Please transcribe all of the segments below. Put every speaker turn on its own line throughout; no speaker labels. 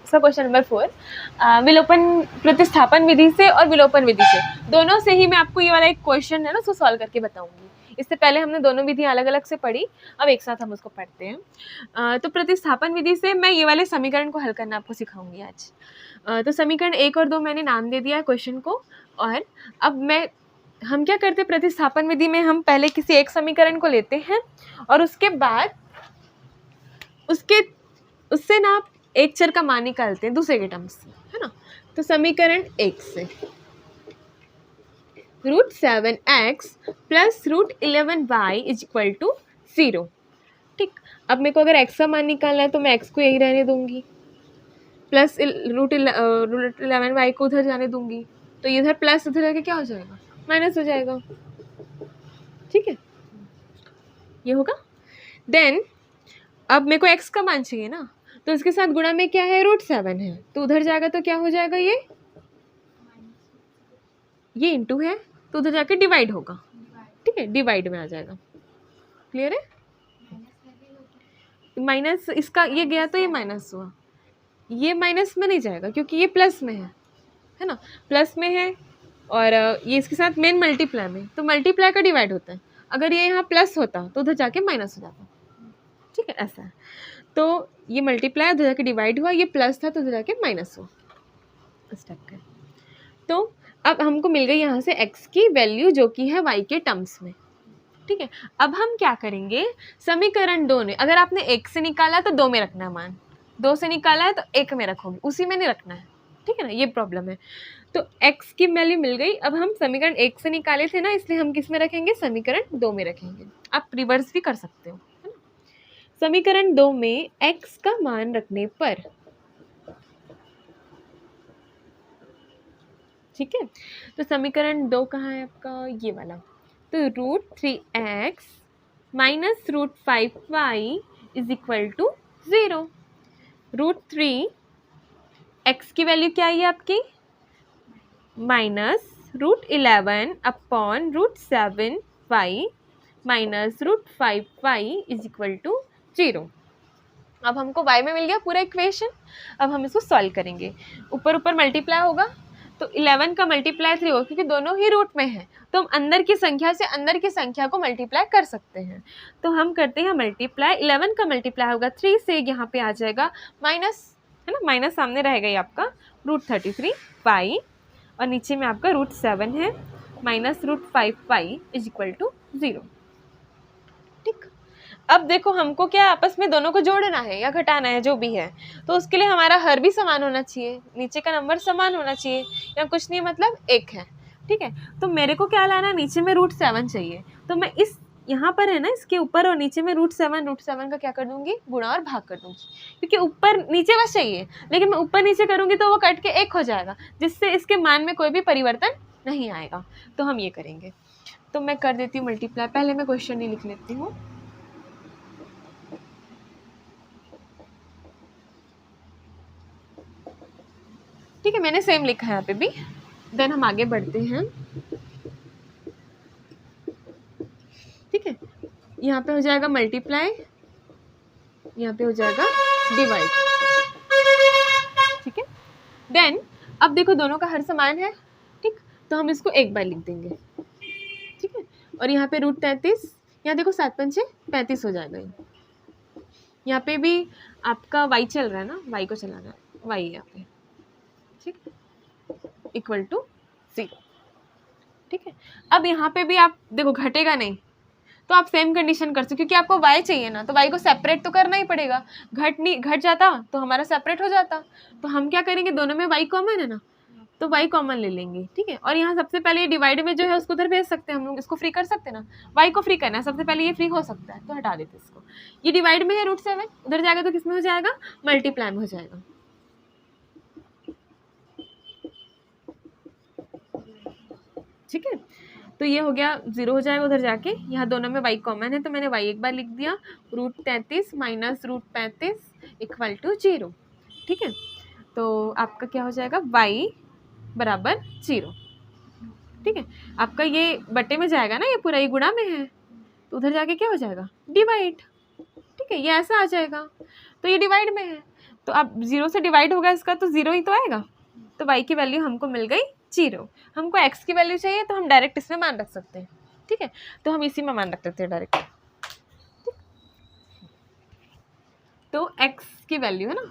इसका question number 4 विलोपन प्रतिस्थापन विधि से और विलोपन विधि से, दोनों से ही मैं आपको ये वाला एक क्वेश्चन है ना उसको सॉल्व करके बताऊंगी। इससे पहले हमने दोनों विधियां अलग अलग से पढ़ी, अब एक साथ हम उसको पढ़ते हैं। तो प्रतिस्थापन विधि से मैं ये वाले समीकरण को हल करना आपको सिखाऊंगी आज। तो समीकरण 1 और 2 मैंने नाम दे दिया है क्वेश्चन को, और अब हम क्या करते हैं, प्रतिस्थापन विधि में हम पहले किसी एक समीकरण को लेते हैं और उसके बाद उससे ना आप एक चर का मान निकालते हैं दूसरे के टर्म्स से, है ना। तो समीकरण 1 से √7x plus √11y is equal to 0। ठीक, अब मेरे को अगर x का मान निकालना है तो मैं x को यही रहने दूंगी, प्लस √11y को उधर जाने दूंगी, तो इधर प्लस उधर जाके क्या हो जाएगा, माइनस हो जाएगा। ठीक है, ये होगा। देन अब मेरे को x का मान चाहिए ना, तो इसके साथ गुणा में क्या है, √7 है, तो उधर जाएगा तो क्या हो जाएगा, ये इंटू है तो उधर जाके डिवाइड होगा। ठीक है, डिवाइड में आ जाएगा। क्लियर है, माइनस इसका ये गया तो ये माइनस हुआ, ये माइनस में नहीं जाएगा क्योंकि ये प्लस में है ना, प्लस में है, और ये इसके साथ मेन मल्टीप्लाई में, तो मल्टीप्लाई का डिवाइड होता है। अगर ये यहाँ प्लस होता तो उधर जाके माइनस हो जाता। ठीक है, ऐसा है। तो ये मल्टीप्लाई उधर जाके डिवाइड हुआ, ये प्लस था तो उधर जाके माइनस हुआ, इस टाइप का। तो अब हमको मिल गई यहाँ से x की वैल्यू जो कि है y के टर्म्स में। ठीक है, अब हम क्या करेंगे, समीकरण 2 में अगर आपने 1 से निकाला तो 2 में रखना है मान, 2 से निकाला है तो 1 में रखोगे, उसी में नहीं रखना है। ठीक है ना, ये प्रॉब्लम है। तो x की वैल्यू मिल गई। अब हम समीकरण 1 से निकाले थे ना, इसलिए हम किस में रखेंगे, समीकरण 2 में रखेंगे। आप रिवर्स भी कर सकते हो, है ना। समीकरण 2 में x का मान रखने पर, ठीक है, तो समीकरण 2 कहाँ है आपका, ये वाला। तो √3x minus √5y is equal to 0। √3 x की वैल्यू क्या है आपकी, minus √11 upon √7y minus √5y is equal to 0। अब हमको y में मिल गया पूरा इक्वेशन। अब हम इसको सॉल्व करेंगे, ऊपर ऊपर मल्टीप्लाई होगा तो 11 का मल्टीप्लाई 3 होगा, क्योंकि दोनों ही रूट में है तो हम अंदर की संख्या से अंदर की संख्या को मल्टीप्लाई कर सकते हैं। तो हम करते हैं मल्टीप्लाई, 11 का मल्टीप्लाई होगा 3 से, यहाँ पे आ जाएगा माइनस, है ना, माइनस सामने रहेगा ये आपका √33y, और नीचे में आपका √7 है, minus √5y is equal to 0। ठीक, अब देखो हमको क्या आपस में दोनों को जोड़ना है या घटाना है, जो भी है, तो उसके लिए हमारा हर भी समान होना चाहिए, नीचे का नंबर समान होना चाहिए, या कुछ नहीं मतलब 1 है। ठीक है, तो मेरे को क्या लाना है, नीचे में √7 चाहिए, तो मैं इस यहाँ पर है ना, इसके ऊपर और नीचे में √7 का क्या कर दूंगी, गुणा और भाग कर दूंगी, क्योंकि ऊपर नीचे बस चाहिए, लेकिन मैं ऊपर नीचे करूंगी तो वो कट के 1 हो जाएगा, जिससे इसके मान में कोई भी परिवर्तन नहीं आएगा। तो हम ये करेंगे, तो मैं कर देती हूँ मल्टीप्लाई, पहले मैं क्वेश्चन ही लिख लेती हूँ। ठीक है, मैंने सेम लिखा है यहाँ पे भी। देन हम आगे बढ़ते हैं। ठीक है, यहाँ पे हो जाएगा मल्टीप्लाई, यहाँ पे हो जाएगा डिवाइड। ठीक है, देन अब देखो दोनों का हर समान है। ठीक, तो हम इसको एक बार लिख देंगे। ठीक है, और यहाँ पे √33, यहाँ देखो 7 5 35 हो जाएगा। यहाँ पे भी आपका y चल रहा है ना, y को चलाना है, y यहाँ पे, ठीक, इक्वल टू 0। ठीक है, अब यहाँ पे भी आप देखो घटेगा नहीं, तो आप सेम कंडीशन कर सकते, क्योंकि आपको y चाहिए ना, तो y को सेपरेट तो करना ही पड़ेगा। घट जाता तो हमारा सेपरेट हो जाता, तो हम क्या करेंगे, दोनों में y कॉमन है ना, तो y कॉमन ले लेंगे। ठीक है, और यहाँ सबसे पहले ये डिवाइड में जो है उसको उधर भेज सकते हैं हम लोग, इसको फ्री कर सकते हैं ना, y को फ्री करना है, सबसे पहले ये फ्री हो सकता है, तो हटा देते इसको। ये डिवाइड में है √7, उधर जाएगा तो किस में हो जाएगा, मल्टीप्लाई में हो जाएगा। ठीक है, तो ये हो गया 0 हो जाएगा उधर जाके। यहाँ दोनों में y कॉमन है तो मैंने y एक बार लिख दिया, √33 माइनस √35 इक्वल टू 0। ठीक है, तो आपका क्या हो जाएगा, y बराबर 0। ठीक है, आपका ये बटे में जाएगा ना, ये पूरा ये गुणा में है, तो उधर जाके क्या हो जाएगा, डिवाइड। ठीक है, ये ऐसा आ जाएगा, तो ये डिवाइड में है, तो अब 0 से डिवाइड होगा इसका तो 0 ही तो आएगा, तो y की वैल्यू हमको मिल गई 0। हमको x की वैल्यू चाहिए तो हम डायरेक्ट इसमें मान रख सकते हैं, ठीक है, तो हम इसी में मान रख सकते हैं डायरेक्ट। तो x की वैल्यू है ना,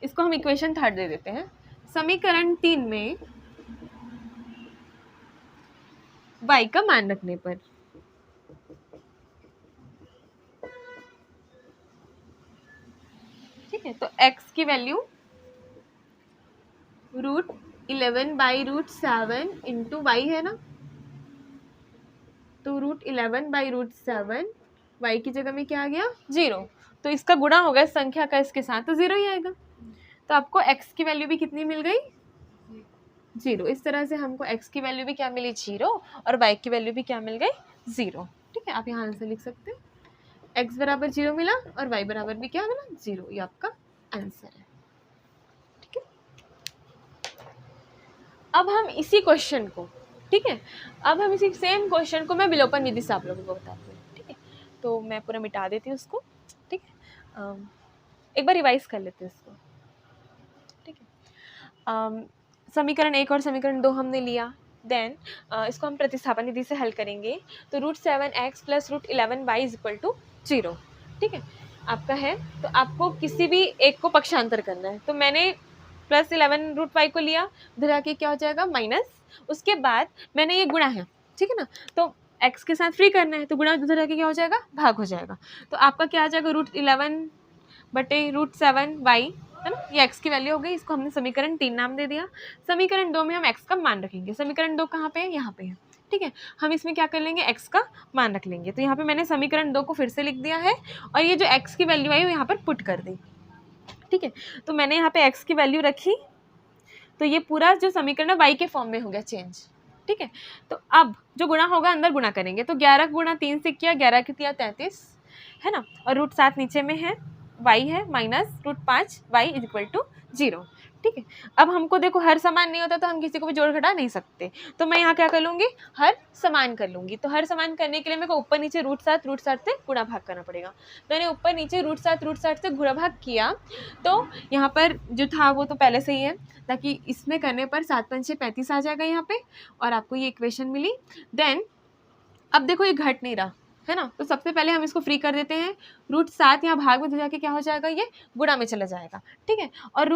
इसको हम इक्वेशन 3 दे देते हैं। समीकरण 3 में y का मान रखने पर ठीक है, तो x की वैल्यू √11/√7 इंटू y है ना, तो √11/√7 y की जगह में क्या आ गया 0, तो इसका गुणा होगा इस संख्या का इसके साथ तो 0 ही आएगा। तो आपको x की वैल्यू भी कितनी मिल गई 0। इस तरह से हमको x की वैल्यू भी क्या मिली 0 और y की वैल्यू भी क्या मिल गई 0, ठीक है। आप यहाँ आंसर लिख सकते हैं, x बराबर 0 मिला और y बराबर भी क्या मिला 0, ये आपका आंसर है, ठीक है। अब हम इसी क्वेश्चन को, ठीक है, अब हम इसी सेम क्वेश्चन को मैं विलोपन विधि से आप लोगों को बताती हूँ, ठीक है। तो मैं पूरा मिटा देती हूँ उसको, ठीक है, एक बार रिवाइज कर लेते हैं इसको, ठीक है। समीकरण 1 और समीकरण 2 हमने लिया, देन इसको हम प्रतिस्थापन विधि से हल करेंगे, तो √7x + √11y = 0, ठीक है, आपका है। तो आपको किसी भी एक को पक्षांतर करना है, तो मैंने +11 √y को लिया, उधर आके क्या हो जाएगा माइनस, उसके बाद मैंने ये गुणा है, ठीक है ना, तो x के साथ फ्री करना है, तो गुणा उधर आके क्या हो जाएगा भाग हो जाएगा, तो आपका क्या आ जाएगा √11/√7y, है ना, ये x की वैल्यू हो गई, इसको हमने समीकरण 3 नाम दे दिया। समीकरण 2 में हम x का मान रखेंगे, समीकरण 2 कहाँ पे है यहाँ पे है, ठीक है, हम इसमें क्या कर लेंगे x का मान रख लेंगे, तो यहाँ पे मैंने समीकरण 2 को फिर से लिख दिया है और ये जो x की वैल्यू आई वो यहाँ पर पुट कर दी, ठीक है। तो मैंने यहाँ पे x की वैल्यू रखी, तो ये पूरा जो समीकरण है y के फॉर्म में हो गया चेंज, ठीक है। तो अब जो गुणा होगा अंदर गुणा करेंगे, तो 11 गुणा 3 से किया, 11 के 33 है ना, और √7 नीचे में है, y है माइनस √5y = 0, ठीक है। अब हमको देखो हर समान नहीं होता तो हम किसी को भी जोड़ घटा नहीं सकते, तो मैं यहाँ क्या कर लूँगी हर समान कर लूँगी। तो हर समान करने के लिए मेरे को ऊपर नीचे √7 से गुणा भाग करना पड़ेगा। मैंने ऊपर नीचे √7 से गुणा भाग किया, तो यहाँ पर जो था वो तो पहले से ही है, ताकि इसमें करने पर 7 × 5 = 35 आ जाएगा यहाँ पे, और आपको ये इक्वेशन मिली। देन अब देखो ये घट नहीं रहा है ना, तो सबसे पहले हम इसको फ्री कर देते हैं, √7 यहाँ भाग में जाके क्या हो जाएगा ये गुणा में चला जाएगा, ठीक है। और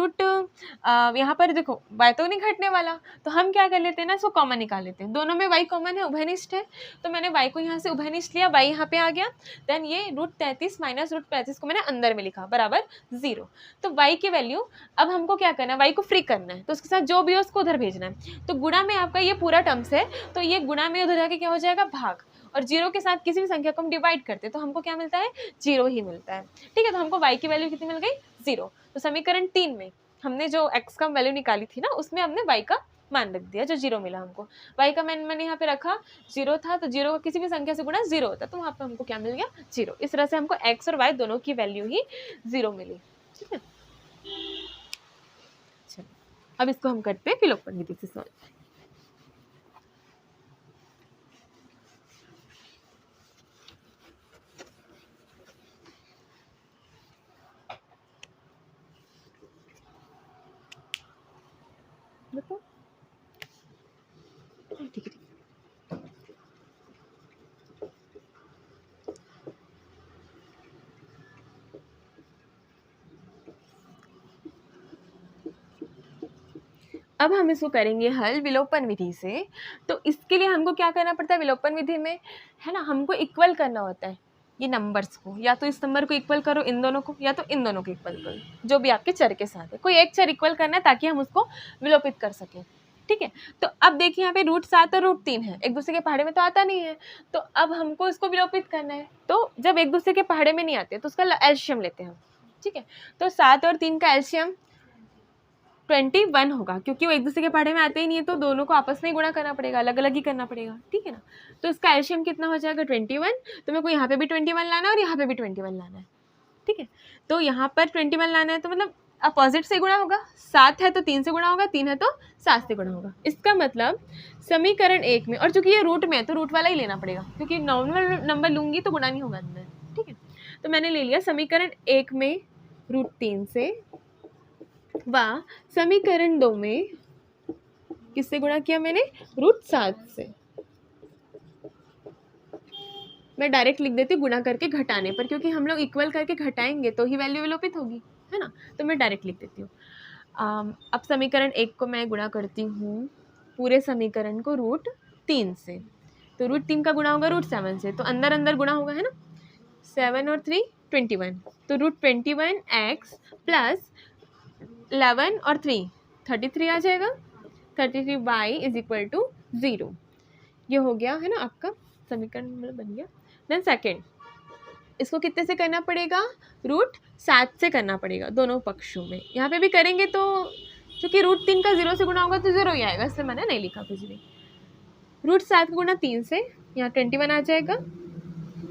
यहाँ पर देखो y तो नहीं घटने वाला, तो हम क्या कर लेते हैं ना, इसको कॉमन निकाल लेते हैं, दोनों में y कॉमन है, उभयनिष्ठ है, तो मैंने y को यहाँ से उभयनिष्ठ लिया, y यहाँ पे आ गया, देन ये √33 माइनस √35 को मैंने अंदर में लिखा बराबर 0। तो y की वैल्यू अब हमको क्या करना है, y को फ्री करना है, तो उसके साथ जो भी हो उसको उधर भेजना है, तो गुणा में आपका ये पूरा टर्म्स है, तो ये गुणा में उधर जाके क्या हो जाएगा भाग, और 0 के साथ किसी भी संख्या को हम डिवाइड करते हैं तो हमको क्या मिलता है 0 ही मिलता है, ठीक है। तो हमको y की वैल्यू कितनी मिल गई 0। तो समीकरण 3 में हमने जो x का वैल्यू निकाली थी ना, उसमें हमने y का मान रख दिया, जो 0 मिला हमको, y का मान मैंने यहाँ पे रखा 0 था, तो 0 का किसी भी संख्या से गुणा 0 होता है, तो वहाँ पे हमको क्या मिल गया 0। इस तरह से हमको x और y दोनों की वैल्यू ही 0 मिली, ठीक है। चलो अब इसको हम करते हैं विलोपन विधि से सॉल्व। देखो ठीक है, अब हम इसको करेंगे हल विलोपन विधि से। तो इसके लिए हमको क्या करना पड़ता है विलोपन विधि में, है ना, हमको इक्वल करना होता है ये नंबर्स को, या तो इस नंबर को इक्वल करो इन दोनों को, या तो इन दोनों को इक्वल करो, जो भी आपके चर के साथ है, कोई एक चर इक्वल करना है ताकि हम उसको विलोपित कर सकें, ठीक है। तो अब देखिए यहाँ पे √7 और √3 है, एक दूसरे के पहाड़े में तो आता नहीं है, तो अब हमको इसको विलोपित करना है, तो जब एक दूसरे के पहाड़े में नहीं आते तो उसका एलशियम लेते हैं हम, ठीक है। तो 7 और 3 का एलशियम 21 होगा, क्योंकि वो एक दूसरे के पहाड़े में आते ही नहीं है, तो दोनों को आपस में ही गुणा करना पड़ेगा, अलग अलग ही करना पड़ेगा, ठीक है ना। तो इसका एलशियम कितना हो जाएगा 21, तो मेरे को यहाँ पे भी 21 लाना है और यहाँ पे भी 21 लाना है, ठीक है। तो यहाँ पर 21 लाना है, तो मतलब अपोजिट से गुणा होगा, 7 है तो 3 से गुणा होगा, 3 है तो 7 से गुणा होगा। इसका मतलब समीकरण 1 में, और चूंकि ये रूट में है तो रूट वाला ही लेना पड़ेगा, क्योंकि नॉर्मल नंबर लूंगी तो गुणा नहीं होगा अंदर, ठीक है। तो मैंने ले लिया समीकरण 1 में √3 से व समीकरण 2 में किससे गुणा किया मैंने? √7 से। मैं डायरेक्ट लिख देती हूँ गुणा करके घटाने पर, क्योंकि हम लोग इक्वल करके घटाएंगे तो ही वैल्यू विलोपित होगी, है ना। तो मैं डायरेक्ट लिख देती हूँ। अब समीकरण 1 को मैं गुणा करती हूँ पूरे समीकरण को √3 से। तो √3 का गुणा होगा √7 से, तो अंदर अंदर गुणा होगा, है ना। 7 और 3 21, तो √21x प्लस 11 और 3 33 आ जाएगा। 33y is equal to 0। ये हो गया, है ना, आपका समीकरण मतलब बन गया। देन सेकेंड, इसको कितने से करना पड़ेगा? √7 से करना पड़ेगा दोनों पक्षों में। यहाँ पे भी करेंगे तो क्योंकि √3 का 0 से गुणा होगा तो 0 ही आएगा, इसलिए मैंने नहीं लिखा कुछ भी। √7 का गुणा 3 से, यहाँ 21 आ जाएगा,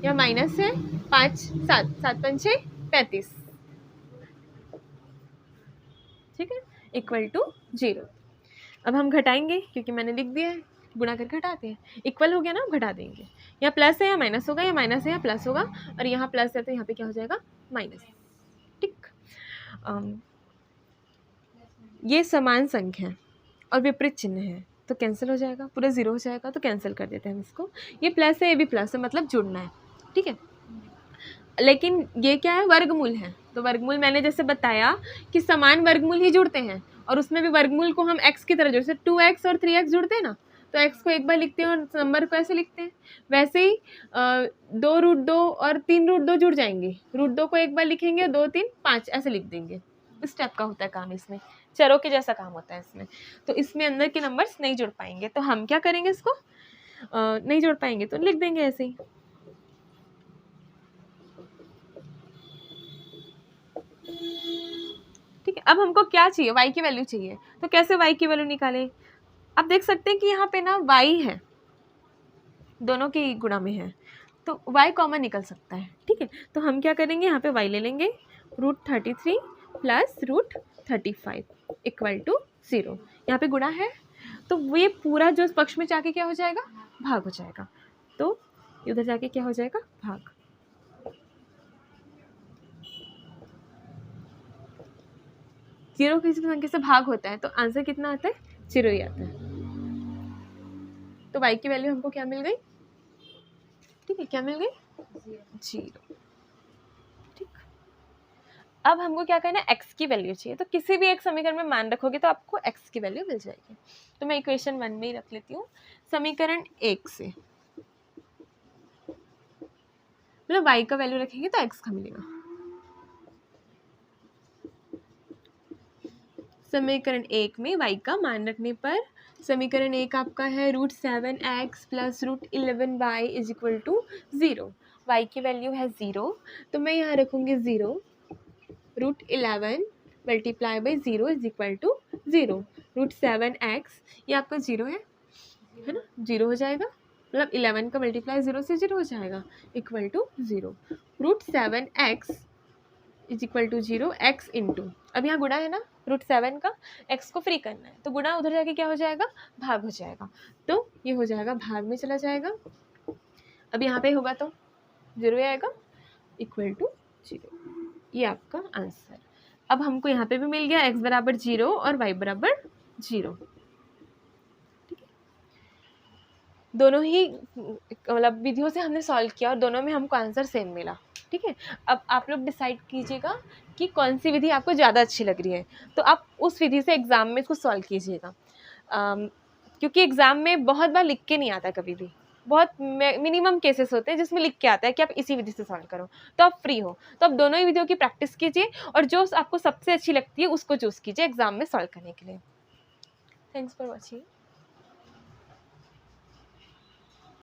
यहाँ माइनस है 5 7 7 5 6 35, ठीक है, इक्वल टू 0। अब हम घटाएंगे क्योंकि मैंने लिख दिया है, गुणा करके घटाते हैं। इक्वल हो गया ना, अब घटा देंगे। यहाँ प्लस है या माइनस होगा, या माइनस है या प्लस होगा, और यहाँ प्लस है तो यहाँ पे क्या हो जाएगा? माइनस। ठीक। ये समान संख्या है और विपरीत चिन्ह है तो कैंसिल हो जाएगा, पूरा 0 हो जाएगा, तो कैंसिल कर देते हैं हम इसको। ये प्लस है, ये भी प्लस है, मतलब जुड़ना है, ठीक है। लेकिन ये क्या है? वर्गमूल है। तो वर्गमूल मैंने जैसे बताया कि समान वर्गमूल ही जुड़ते हैं, और उसमें भी वर्गमूल को हम x की तरह जोड़ते हैं। 2x और 3x जुड़ते हैं ना, तो x को एक बार लिखते हैं और नंबर को ऐसे लिखते हैं। वैसे ही 2 √2 और 3 √2 जुड़ जाएंगे। √2 को एक बार लिखेंगे, 2 3 5 ऐसे लिख देंगे। इस टाइप का होता है काम, इसमें चरों के जैसा काम होता है इसमें। तो इसमें अंदर के नंबर्स नहीं जुड़ पाएंगे, तो हम क्या करेंगे? इसको नहीं जुड़ पाएंगे तो लिख देंगे ऐसे ही। ठीक है। अब हमको क्या चाहिए? y की वैल्यू चाहिए। तो कैसे y की वैल्यू निकालें? आप देख सकते हैं कि यहाँ पे ना y है, दोनों की गुणा में है, तो y कॉमन निकल सकता है, ठीक है। तो हम क्या करेंगे? यहाँ पे y ले लेंगे, √33 प्लस √35 इक्वल टू 0। यहाँ पे गुणा है तो ये पूरा जो पक्ष में जाके क्या हो जाएगा? भाग हो जाएगा। तो उधर जाके क्या हो जाएगा? भाग। जीरो किसी भी संख्या से भाग होता है तो आंसर कितना आता है? 0 ही आता है। तो y की वैल्यू हमको क्या मिल गई? ठीक है, क्या मिल गई? 0। ठीक। अब हमको क्या करना है? x की वैल्यू चाहिए। तो किसी भी एक समीकरण में मान रखोगे तो आपको x की वैल्यू मिल जाएगी। तो मैं इक्वेशन 1 में ही रख लेती हूँ। समीकरण 1 से मतलब y का वैल्यू रखेंगे तो x का मिलेगा। समीकरण 1 में y का मान रखने पर समीकरण 1 आपका है √7x plus √11y is equal to 0। y की वैल्यू है 0, तो मैं यहाँ रखूँगी 0। √11 multiply by 0 is equal to 0। √7x ये आपका 0 है ना, 0 हो जाएगा, मतलब 11 का मल्टीप्लाई 0 से 0 हो जाएगा, equal to 0। √7x is equal to 0 x into, अब यहाँ गुणा है ना, √7 का x को फ्री करना है तो गुणा उधर जाके क्या हो जाएगा? भाग हो जाएगा। तो ये हो जाएगा, भाग में चला जाएगा। अब यहाँ पे होगा तो 0 आएगा, इक्वल टू 0। ये आपका आंसर। अब हमको यहाँ पे भी मिल गया x बराबर 0 और y बराबर 0। ठीक है, दोनों ही मतलब विधियों से हमने सॉल्व किया और दोनों में हमको आंसर सेम मिला। ठीक है, अब आप लोग डिसाइड कीजिएगा कि कौन सी विधि आपको ज़्यादा अच्छी लग रही है, तो आप उस विधि से एग्ज़ाम में इसको सॉल्व कीजिएगा। क्योंकि एग्ज़ाम में बहुत बार लिख के नहीं आता, कभी भी बहुत मिनिमम केसेस होते हैं जिसमें लिख के आता है कि आप इसी विधि से सॉल्व करो, तो आप फ्री हो। तो आप दोनों ही विधियों की प्रैक्टिस कीजिए और जो आपको सबसे अच्छी लगती है उसको चूज़ कीजिए एग्ज़ाम में सॉल्व करने के लिए। Thanks for watching.